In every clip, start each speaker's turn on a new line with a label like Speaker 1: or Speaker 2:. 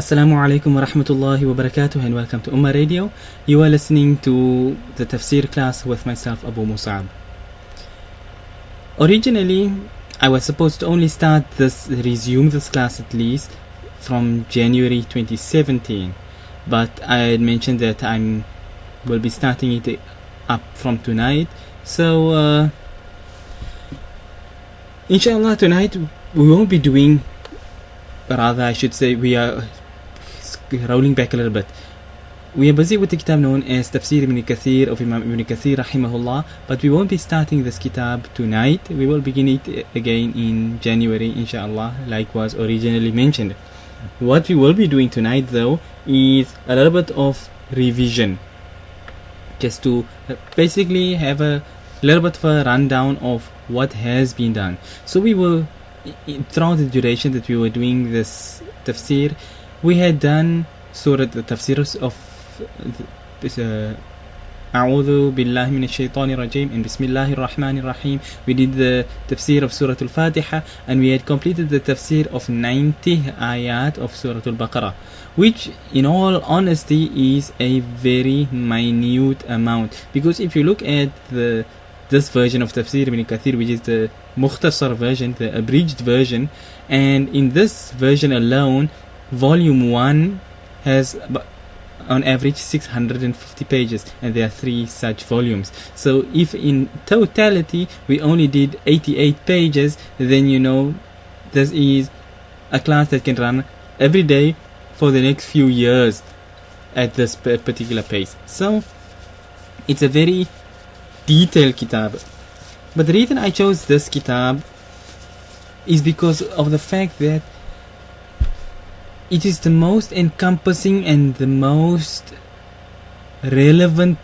Speaker 1: Assalamu alaikum wa rahmatullahi wa barakatuh, and welcome to Ummah Radio. You are listening to the Tafseer class with myself, Abu Musab. Originally, I was supposed to only resume this class at least from January 2017, but I had mentioned that I will be starting it up from tonight. So, inshallah, tonight we won't be doing, rather I should say, we are rolling back a little bit. We are busy with the kitab known as Tafseer ibn Kathir of Imam ibn Kathir rahimahullah, but we won't be starting this kitab tonight. We will begin it again in January, inshallah, like was originally mentioned. What we will be doing tonight, though, is a little bit of revision, just to basically have a little bit of a rundown of what has been done. So we will, throughout the duration that we were doing this tafsir, we had done Surah the Tafsir of A'udhu Billahi Minash Shaitanir Rajim and Bismillahir Rahmanir Rahim. We did the Tafsir of Surah Al-Fatiha, and we had completed the Tafsir of 90 ayat of Surah Al-Baqarah, which in all honesty is a very minute amount, because if you look at this version of Tafsir ibn Kathir, which is the Mukhtasar version, the abridged version, and in this version alone, Volume 1 has on average 650 pages, and there are 3 such volumes. So if in totality we only did 88 pages, then you know this is a class that can run every day for the next few years at this particular pace. So it's a very detailed kitab. But the reason I chose this kitab is because of the fact that it is the most encompassing and the most relevant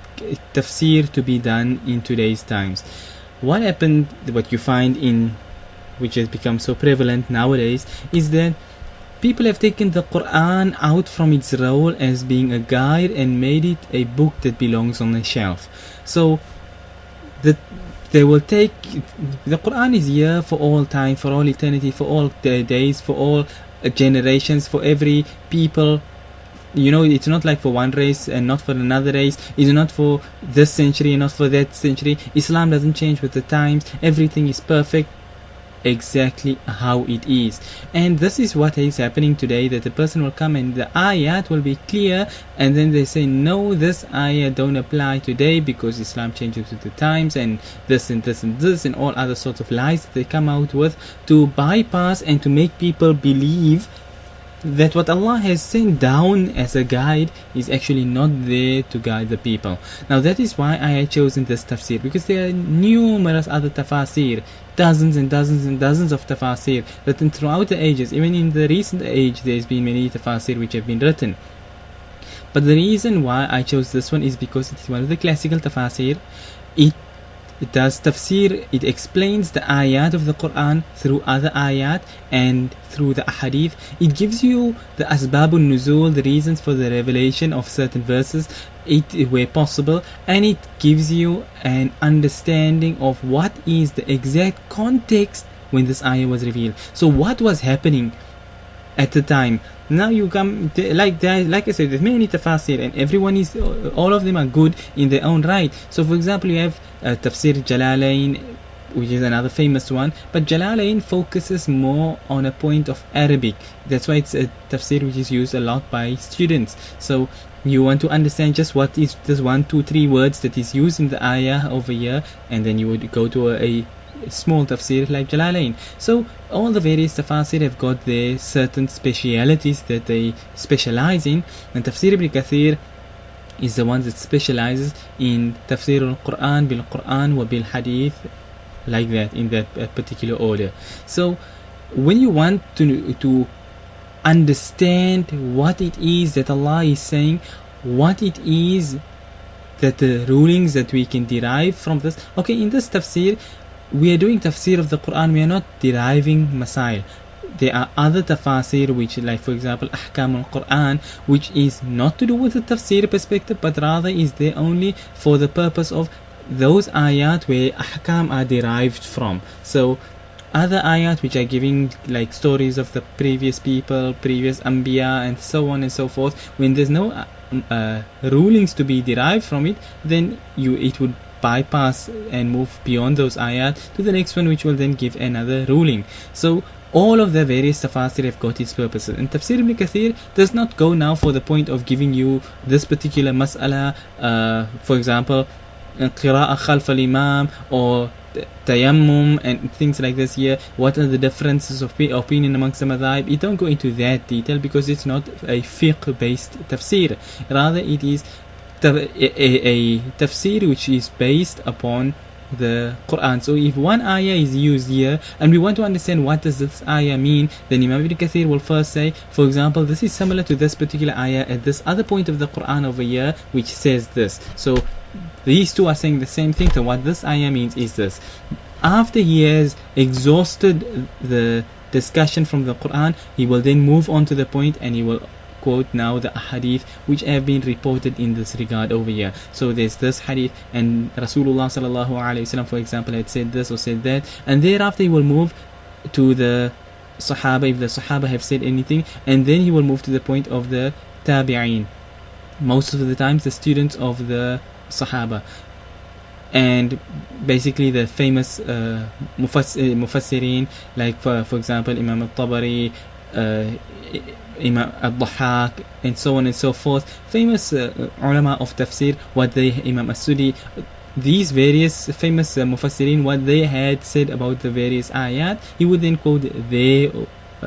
Speaker 1: tafsir to be done in today's times. What happened, what you find in, which has become so prevalent nowadays, is that people have taken the Quran out from its role as being a guide and made it a book that belongs on a shelf. So they will take, the Quran is here for all time, for all eternity, for all days, for all generations, for every people. You know, it's not like for one race and not for another race. It's not for this century and not for that century. Islam doesn't change with the times. Everything is perfect exactly how it is. And this is what is happening today, that the person will come and the ayat will be clear, and then they say, no, this ayat don't apply today because Islam changes with the times, and this and this and this and all other sorts of lies that they come out with to bypass and to make people believe that what Allah has sent down as a guide is actually not there to guide the people. Now that is why I had chosen this tafsir, because there are numerous other tafasir, dozens and dozens and dozens of tafasir written throughout the ages. Even in the recent age there has been many tafasir which have been written. But the reason why I chose this one is because it is one of the classical tafasir. It does tafsir, it explains the ayat of the Quran through other ayat and through the ahadith. It gives you the asbabun nuzul, the reasons for the revelation of certain verses, where possible, and it gives you an understanding of what is the exact context when this ayah was revealed. So what was happening at the time? Now you come, like I said, there's many tafasir, and all of them are good in their own right. So for example, you have Tafsir Jalalain, which is another famous one, but Jalalain focuses more on a point of Arabic. That's why it's a tafsir which is used a lot by students. So you want to understand just what is this 1, 2, 3 words that is used in the ayah over here, and then you would go to a small tafsir like Jalalain. So all the various tafasir have got their certain specialities that they specialize in, and Tafsir ibn Kathir is the one that specializes in Tafsir al-Quran bil-Quran wa bil-Hadith, like that, in that particular order. So when you want to understand what it is that Allah is saying, what it is that the rulings that we can derive from this. Okay, in this tafsir we are doing tafsir of the Quran, we are not deriving masail. There are other tafasir which, like for example Ahkam al-Quran, which is not to do with the tafsir perspective, but rather is there only for the purpose of those ayat where ahkam are derived from. So other ayat which are giving like stories of the previous people, previous anbiya, and so on and so forth, when there's no rulings to be derived from it, then it would bypass and move beyond those ayat to the next one, which will then give another ruling. So all of the various tafasir have got its purposes, and Tafsir ibn Kathir does not go now for the point of giving you this particular mas'ala, for example, qira'ah khalf al-imam or tayammum and things like this here. What are the differences of opinion amongst the madhab? It don't go into that detail because it's not a fiqh based tafsir. Rather it is a tafsir which is based upon the Quran. So if one ayah is used here and we want to understand what does this ayah mean, then Imam Ibn Kathir will first say, for example, this is similar to this particular ayah at this other point of the Quran over here which says this. So these two are saying the same thing. So what this ayah means is this. After he has exhausted the discussion from the Quran, he will then move on to the point and he will quote now the hadith which have been reported in this regard over here. So there's this hadith and Rasulullah sallallahu alaihi wasallam, for example, had said this or said that, and thereafter he will move to the Sahaba if the Sahaba have said anything, and then he will move to the point of the Tabi'een, most of the times the students of the Sahaba, and basically the famous mufassirin like for example Imam al-Tabari, Imam al-Dhahhak, and so on and so forth, famous ulama of tafsir, what they, Imam al-Sudi, these various famous mufassirin, what they had said about the various ayat, he would then quote their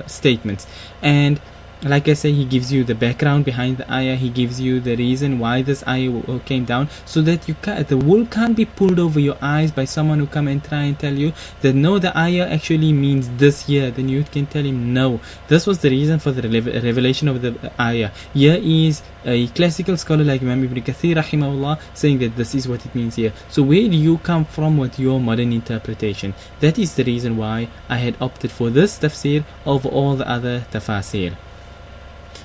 Speaker 1: statements. And like I say, he gives you the background behind the ayah, he gives you the reason why this ayah came down, so that the wool can't be pulled over your eyes by someone who come and try and tell you that no, the ayah actually means this here. Then you can tell him no, this was the reason for the revelation of the ayah. Here is a classical scholar like Imam Ibn Kathir rahimahullah saying that this is what it means here. So where do you come from with your modern interpretation? That is the reason why I had opted for this tafsir over all the other tafasir.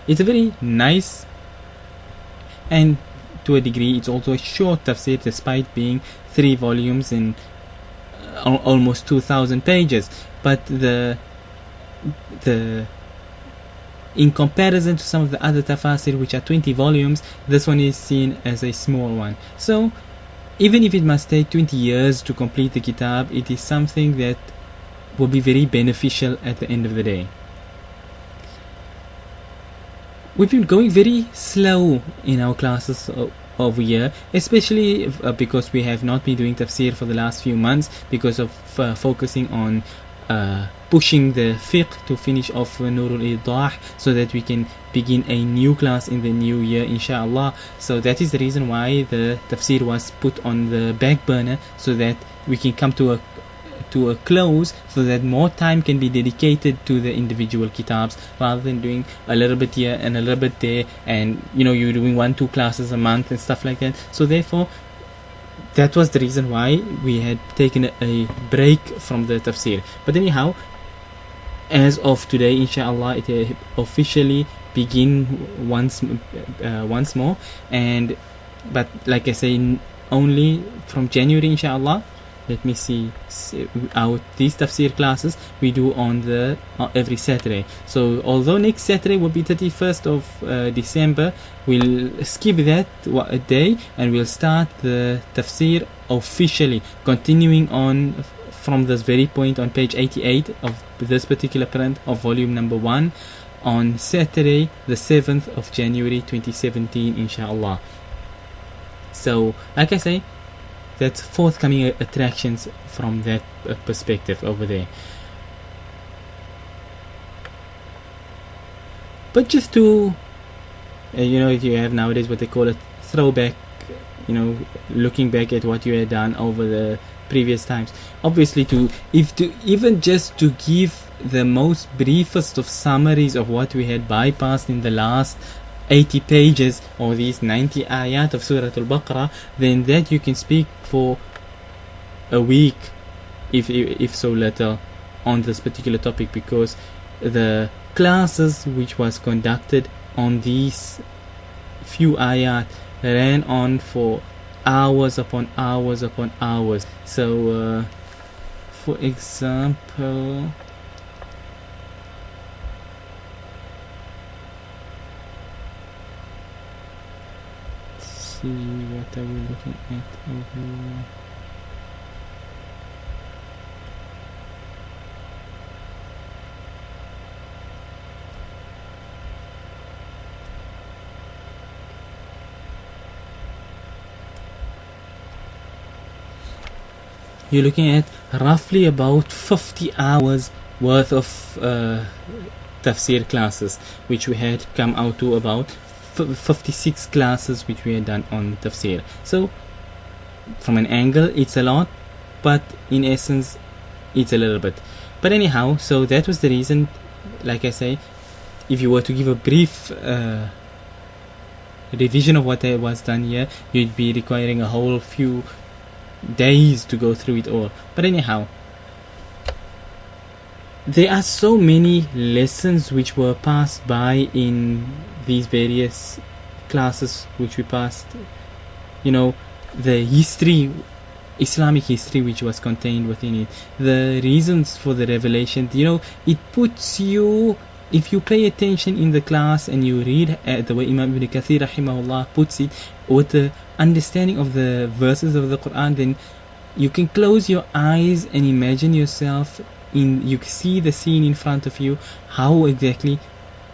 Speaker 1: It's a very nice, and to a degree it's also a short tafsir despite being 3 volumes and almost 2,000 pages. But in comparison to some of the other tafasir which are 20 volumes, this one is seen as a small one. So even if it must take 20 years to complete the kitab, it is something that will be very beneficial at the end of the day. We've been going very slow in our classes over here, especially because we have not been doing tafsir for the last few months because of focusing on pushing the fiqh to finish off Nurul Idah so that we can begin a new class in the new year, inshallah. So that is the reason why the tafsir was put on the back burner, so that we can come to a close, so that more time can be dedicated to the individual kitabs rather than doing a little bit here and a little bit there, and you're doing 1-2 classes a month and stuff like that. So therefore that was the reason why we had taken a break from the tafsir. But anyhow, as of today, inshallah, it officially begin once more, but like I say, only from January, inshallah. Let me see out these tafsir classes we do on the every Saturday. So although next Saturday will be 31st of December, we'll skip that a day and we'll start the tafsir officially, continuing on from this very point on page 88 of this particular print of volume number 1 on Saturday the 7th of January 2017, inshallah. So like I say, that's forthcoming attractions from that perspective over there. But just to you have nowadays what they call a throwback, looking back at what you had done over the previous times. Obviously even just to give the most briefest of summaries of what we had bypassed in the last 80 pages or these 90 ayat of Surah Al-Baqarah, then that you can speak for a week if so little on this particular topic, because the classes which was conducted on these few ayat ran on for hours upon hours upon hours. So for example, let's see what are we looking at over here. You're looking at roughly about 50 hours worth of tafsir classes, which we had come out to about 56 classes which we had done on tafsir. So from an angle it's a lot, but in essence it's a little bit. But anyhow, so that was the reason. Like I say, if you were to give a brief revision of what was done here, you'd be requiring a whole few days to go through it all. But anyhow, there are so many lessons which were passed by in these various classes which we passed. You know, the history, Islamic history which was contained within it, the reasons for the revelation. You know, it puts you, if you pay attention in the class and you read the way Imam Ibn Kathir rahimahullah puts it, with the understanding of the verses of the Quran, then you can close your eyes and imagine yourself in, you see the scene in front of you, how exactly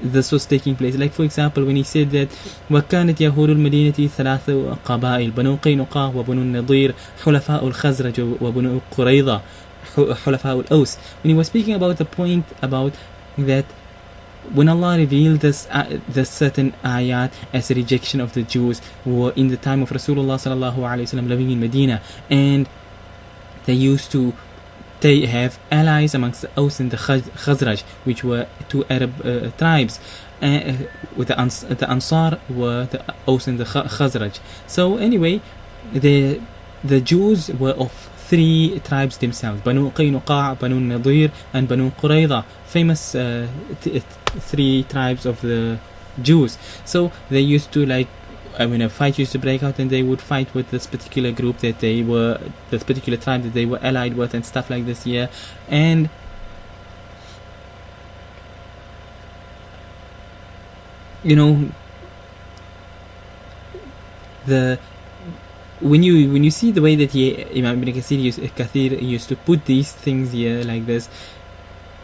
Speaker 1: this was taking place. Like for example, when he said that وَكَانَتْ يَهُودُ الْمَدِينَةِ ثَلَاثُ قَبَائِلْ بَنُو قَيْنُقَاعَ وَبَنُو النَّضِيرِ حُلَفَاءُ الْخَزْرَجِ وَبَنُو قُرَيْظَةَ حُلَفَاءُ الْأَوْسِ. When he was speaking about the point about that when Allah revealed this certain ayat as a rejection of the Jews who were in the time of Rasulullah sallallahu alaihi wasallam living in Medina, and they used to have allies amongst the Aus and the Khazraj, which were two Arab tribes. With the Ansar were the Aus and the Khazraj. So anyway, the Jews were of three tribes themselves: Banu Qaynuqa', Banu Nadir, and Banu Qurayza, famous three tribes of the Jews. So they used to, like, when a fight used to break out, and they would fight with this particular group that they were, this particular tribe that they were allied with, and stuff like this here. And you know, when you see the way that Imam Ibn Kathir used to put these things here like this,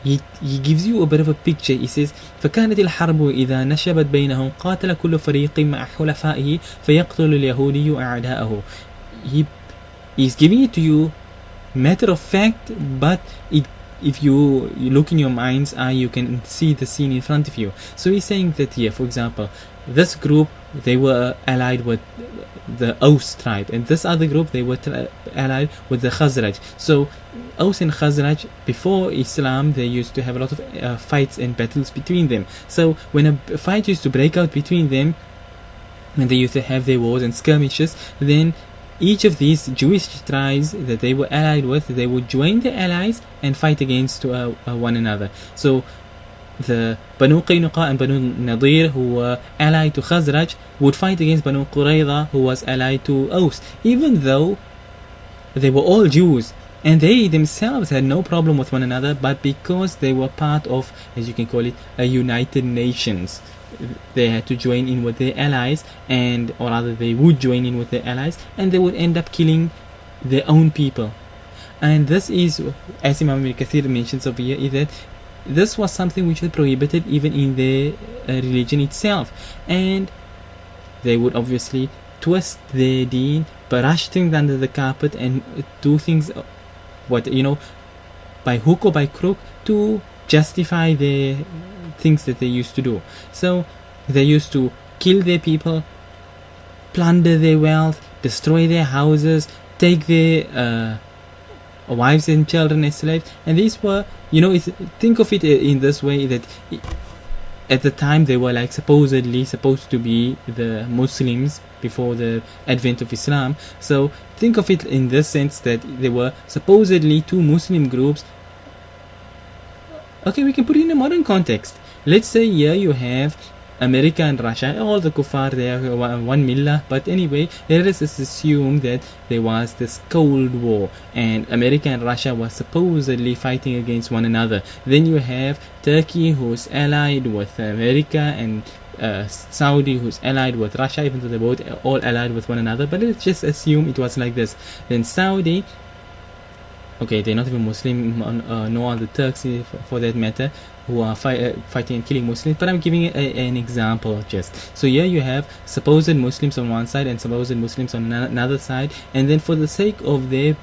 Speaker 1: he gives you a bit of a picture. He says فكانت الحرب إذا نشبت بينهم قاتل كل فريق مع حلفائه فيقتل اليهودي أعداءه. He's giving it to you matter of fact, but if you look in your mind's eye, you can see the scene in front of you. So he's saying that here, for example, this group, they were allied with the Aus tribe, and this other group, they were allied with the Khazraj. So Aus and Khazraj, before Islam, they used to have a lot of fights and battles between them. So when a fight used to break out between them, and they used to have their wars and skirmishes, then each of these Jewish tribes that they were allied with, they would join their allies and fight against one another. So the Banu Qaynuqa and Banu Nadir, who were allied to Khazraj, would fight against Banu Qurayza, who was allied to Aus, even though they were all Jews and they themselves had no problem with one another, but because they were part of, as you can call it, a United Nations, they had to join in with their allies, and or rather they would join in with their allies, and they would end up killing their own people. And this is, as Imam Ibn Kathir mentions over here, is that this was something which was prohibited even in their religion itself. And they would obviously twist their deen, brush things under the carpet, and do things, by hook or by crook, to justify their things that they used to do. So they used to kill their people, plunder their wealth, destroy their houses, take their wives and children as slaves. And these were, think of it in this way, that at the time they were like supposedly supposed to be the Muslims before the advent of Islam. So think of it in this sense, that there were supposedly two Muslim groups. Okay, we can put it in a modern context. Let's say here you have America and Russia, all the kuffar, they are one millah. But anyway, let us assume that there was this Cold War and America and Russia were supposedly fighting against one another. Then you have Turkey, who's allied with America, and Saudi, who's allied with Russia, even though they're both all allied with one another. But let's just assume it was like this. Then Saudi, okay, they're not even Muslim, nor are the Turks for that matter, who are fighting and killing Muslims, but I'm giving an example just. So here you have supposed Muslims on one side and supposed Muslims on another side, and then for the sake of their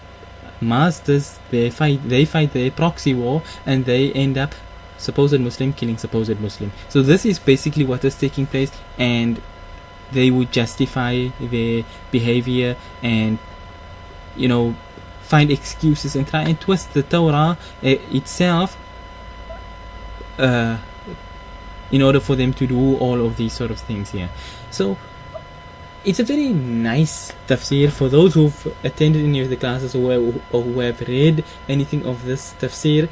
Speaker 1: masters, they fight their proxy war, and they end up supposed Muslim killing supposed Muslim. So this is basically what is taking place, and they would justify their behavior and, you know, find excuses and try and twist the Torah itself in order for them to do all of these sort of things here. So it's a very nice tafsir. For those who've attended any of the classes or who have read anything of this tafsir,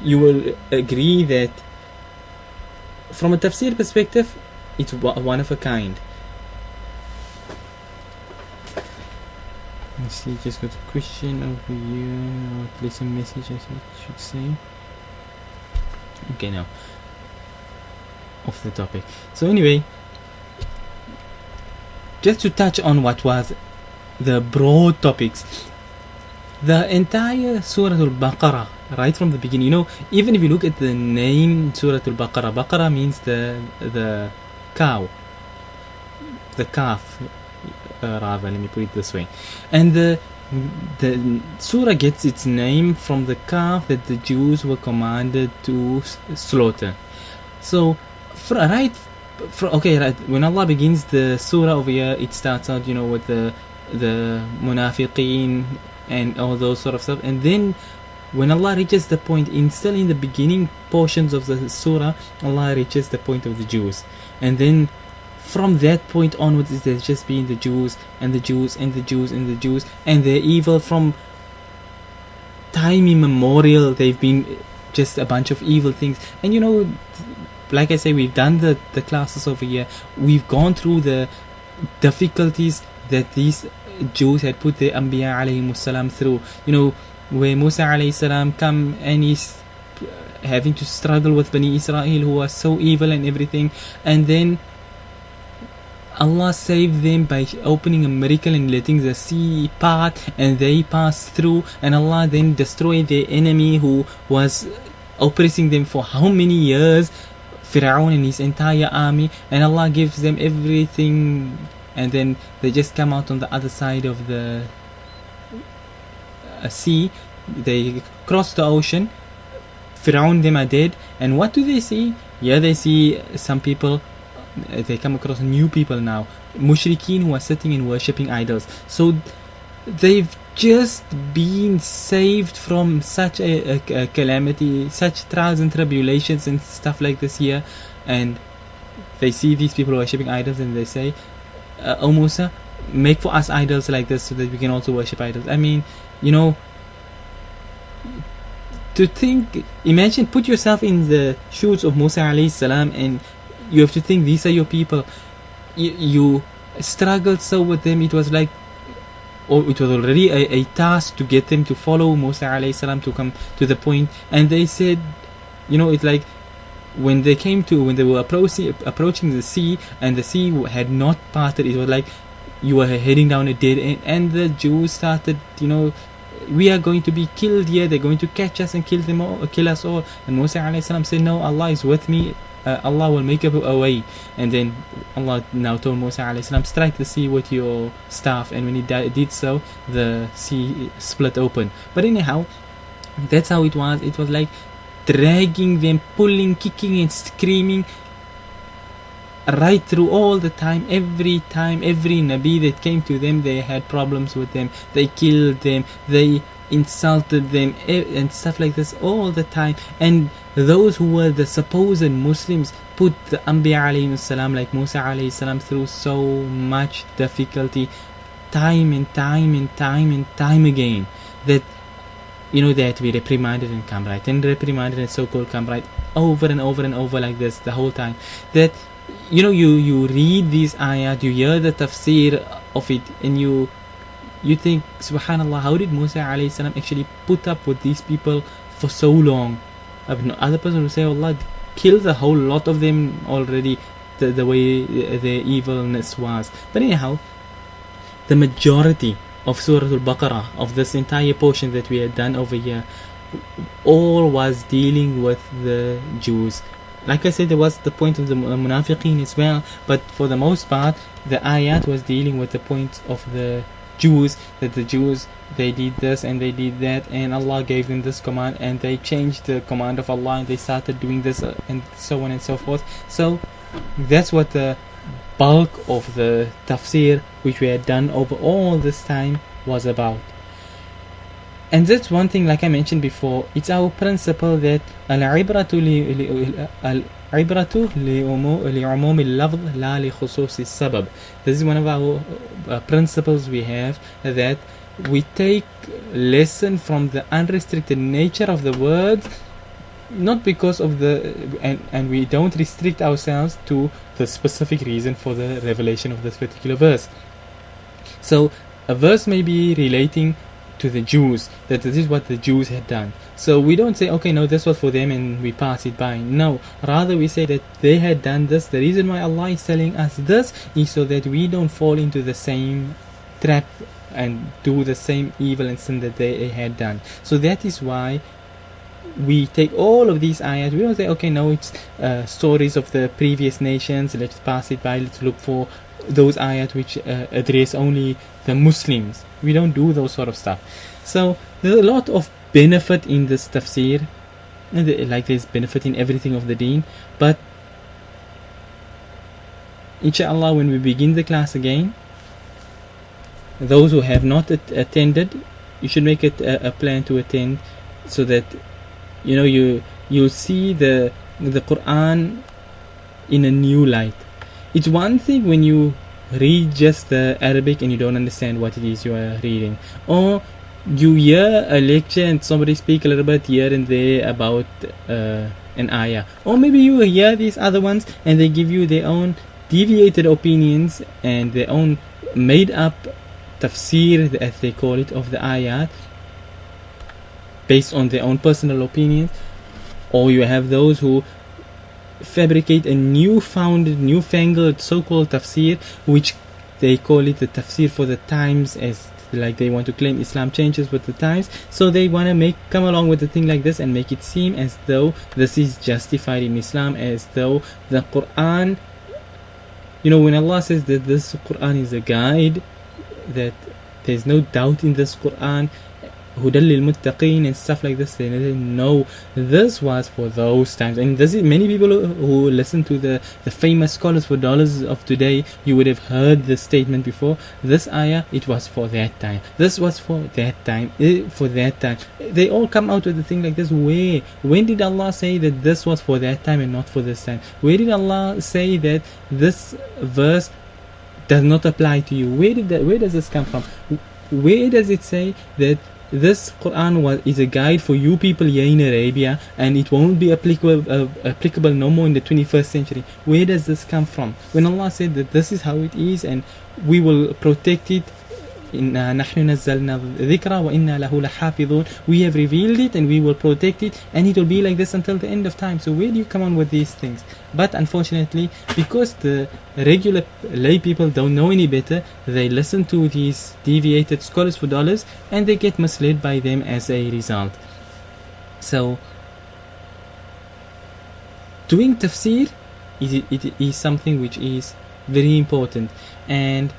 Speaker 1: you will agree that from a tafsir perspective, it's one of a kind. Let's see, just got a question over here, or place a message, I should say. Okay, now off the topic. So anyway, just to touch on what was the broad topics, the entire Surah Al-Baqarah, right from the beginning, you know, even if you look at the name Surah Al-Baqarah, Baqarah means the cow, the calf, rather, let me put it this way. And the surah gets its name from the calf that the Jews were commanded to slaughter. So right, when Allah begins the surah over here, it starts out, you know, with the munafiqeen and all those sort of stuff, and then when Allah reaches the point, still in the beginning portions of the surah, Allah reaches the point of the Jews, and then from that point onwards, there's just been the Jews and the Jews and the Jews and the Jews, and they're evil from time immemorial. They've been just a bunch of evil things. And you know, like I say, we've done the classes over here. We've gone through the difficulties that these Jews had put the Anbiya alayhimus salam through. You know, where Musa alayhi salam come and he's having to struggle with Bani Israel, who are so evil and everything, and then Allah saved them by opening a miracle and letting the sea part, and they passed through, and Allah then destroyed their enemy who was oppressing them for how many years, Fir'aun and his entire army, and Allah gives them everything, and then they just come out on the other side of the sea. They cross the ocean, Fir'aun them are dead, and what do they see? Yeah, they see some people, they come across new people now, mushrikeen, who are sitting and worshipping idols. So they've just been saved from such a calamity, such trials and tribulations and stuff like this here, and they see these people worshipping idols, and they say, "Oh Musa, make for us idols like this so that we can also worship idols." I mean, you know, to think, imagine, put yourself in the shoes of Musa alayhi salam, and you have to think these are your people. You struggled so with them. It was like, or it was already a task to get them to follow Musa alayhi salam, to come to the point. And they said, you know, it's like when they were approaching the sea, and the sea had not parted, it was like you were heading down a dead end, and the Jews started, you know, we are going to be killed here, they're going to catch us and kill us all. And Musa alayhi salam said, no, Allah is with me, Allah will make a way. And then Allah now told Musa alayhi salam, strike the sea with your staff, and when he did so, the sea split open. But anyhow, that's how it was. It was like dragging them, pulling, kicking and screaming right through all the time. Every Nabi that came to them, they had problems with them, they killed them, they insulted them and stuff like this all the time. And those who were the supposed Muslims put the Anbiya alayhi salam, like Musa alayhi salam, through so much difficulty, time and time again, that, you know, they had to be reprimanded and come right, and reprimanded and so-called come right, over and over and over like this the whole time. That you read these ayat, you hear the tafsir of it, and you think, subhanallah, how did Musa alayhi salam actually put up with these people for so long? Other person will say, Allah, kill the whole lot of them already, the way their evilness was. But anyhow, the majority of Surah Al-Baqarah, of this entire portion that we had done over here, all was dealing with the Jews. Like I said, there was the point of the munafiqeen as well, but for the most part, the ayat was dealing with the point of the Jews, that the Jews, they did this and they did that, and Allah gave them this command, and they changed the command of Allah and they started doing this, and so on and so forth. So that's what the bulk of the tafsir which we had done over all this time was about. And that's one thing, like I mentioned before, it's our principle that al-ibratu li'umum al-lafz la li khusus al-sabab. This is one of our principles we have, that we take lesson from the unrestricted nature of the words, not because of the and we don't restrict ourselves to the specific reason for the revelation of this particular verse. So a verse may be relating to the Jews, that this is what the Jews had done. So we don't say, okay, no, this was for them and we pass it by. No, rather we say that they had done this. The reason why Allah is telling us this is so that we don't fall into the same trap and do the same evil and sin that they had done. So that is why we take all of these ayat. We don't say, okay, no, it's stories of the previous nations, let's pass it by, let's look for those ayat which address only the Muslims. We don't do those sort of stuff. So there's a lot of benefit in this tafsir, like there's benefit in everything of the deen. But inshallah, when we begin the class again, those who have not attended, you should make it a plan to attend, so that you'll see the Quran in a new light. It's one thing when you read just the Arabic and you don't understand what it is you are reading, or you hear a lecture and somebody speak a little bit here and there about an ayah, or maybe you hear these other ones and they give you their own deviated opinions and their own made up tafsir, as they call it, of the ayat based on their own personal opinions. Or you have those who fabricate a newfangled so-called tafsir, which they call it the tafsir for the times, as like they want to claim Islam changes with the times. So they want to come along with a thing like this and make it seem as though this is justified in Islam, as though the Quran, when Allah says that this Quran is a guide, that there's no doubt in this Quran, Hudal lil Muttaqeen and stuff like this. They know this was for those times. And many people who listen to the famous scholars for dollars of today, you would have heard this statement before. This ayah, it was for that time. This was for that time. For that time. They all come out with a thing like this. When did Allah say that this was for that time and not for this time? Where did Allah say that this verse does not apply to you? Where does this come from? Where does it say that this Quran is a guide for you people here in Arabia, and it won't be applicable no more in the 21st century? Where does this come from? When Allah said that this is how it is and we will protect it, نحن نزلنا الذكر وإنا له لحافظون, we have revealed it and we will protect it, and it will be like this until the end of time. So where do you come on with these things? But unfortunately, because the regular lay people don't know any better, they listen to these deviated scholars for dollars and they get misled by them as a result. So doing tafsir is something which is very important, and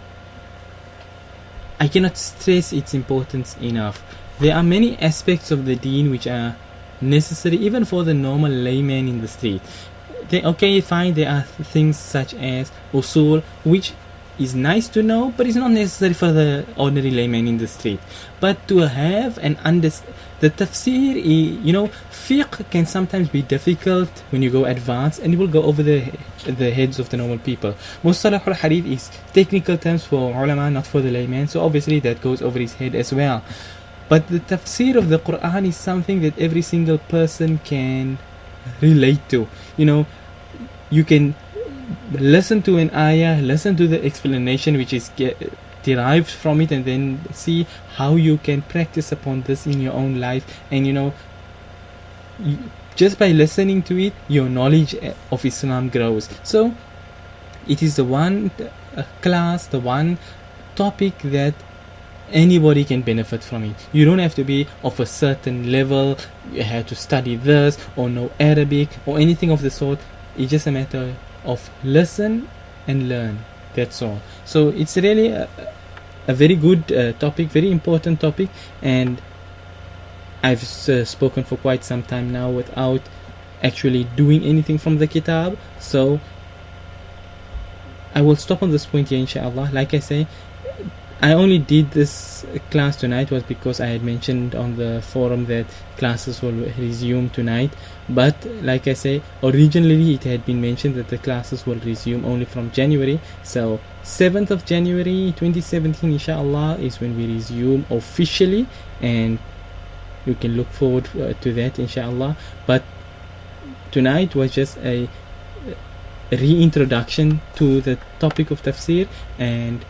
Speaker 1: I cannot stress its importance enough. There are many aspects of the deen which are necessary even for the normal layman in the street. Fine, there are things such as usul, which is nice to know, but it's not necessary for the ordinary layman in the street. But to have an the tafsir, fiqh can sometimes be difficult when you go advanced, and it will go over the heads of the normal people. Mustalah al-hadith is technical terms for ulama, not for the layman, so obviously that goes over his head as well. But the tafsir of the Quran is something that every single person can relate to. You can listen to an ayah, listen to the explanation which is derived from it, and then see how you can practice upon this in your own life. And just by listening to it, your knowledge of Islam grows. So it is the one class, the one topic that anybody can benefit from it. You don't have to be of a certain level, you have to study this or know Arabic or anything of the sort. It's just a matter of listen and learn, that's all. So it's really a very good topic, very important topic, and I've spoken for quite some time now without actually doing anything from the kitab. So I will stop on this point here, inshallah. Like I say, I only did this class tonight was because I had mentioned on the forum that classes will resume tonight. But like I say, originally it had been mentioned that the classes will resume only from January. So 7th of January 2017, inshallah, is when we resume officially, and you can look forward to that, inshallah. But tonight was just a reintroduction to the topic of tafsir, and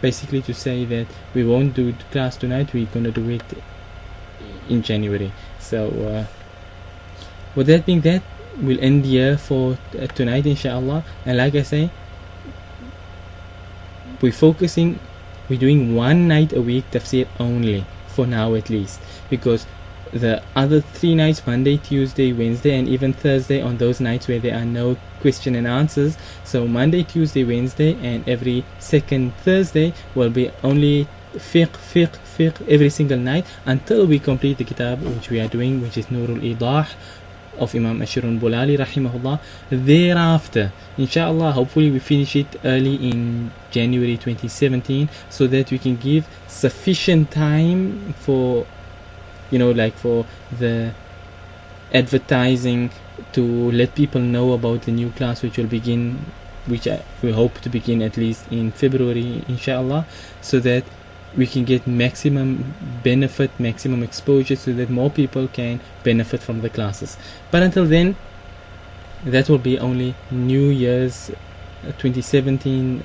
Speaker 1: basically to say that we won't do class tonight, we're going to do it in January. So with that being that, we'll end here for tonight, inshallah. And like I say, we're doing one night a week tafsir only, for now at least, because the other 3 nights, Monday, Tuesday, Wednesday, and even Thursday, on those nights where there are no question and answers, so Monday, Tuesday, Wednesday, and every second Thursday will be only fiqh every single night until we complete the kitab which we are doing, which is Nurul Idah of Imam Ashirun Bulali rahimahullah. Thereafter, inshallah, hopefully we finish it early in January 2017, so that we can give sufficient time for for the advertising, to let people know about the new class which we hope to begin at least in February, inshallah, so that we can get maximum benefit, maximum exposure, so that more people can benefit from the classes. But until then, that will be only New Year's 2017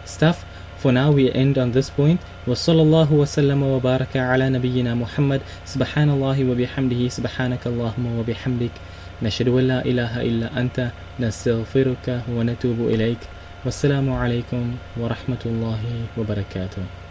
Speaker 1: stuff. For now, we end on this point. وصلى الله وسلم وبارك على نبينا محمد سبحان الله وبحمده سبحانك اللهم وبحمدك نشهد أن لا إله إلا أنت نستغفرك ونتوب إليك. والسلام عليكم ورحمة الله وبركاته.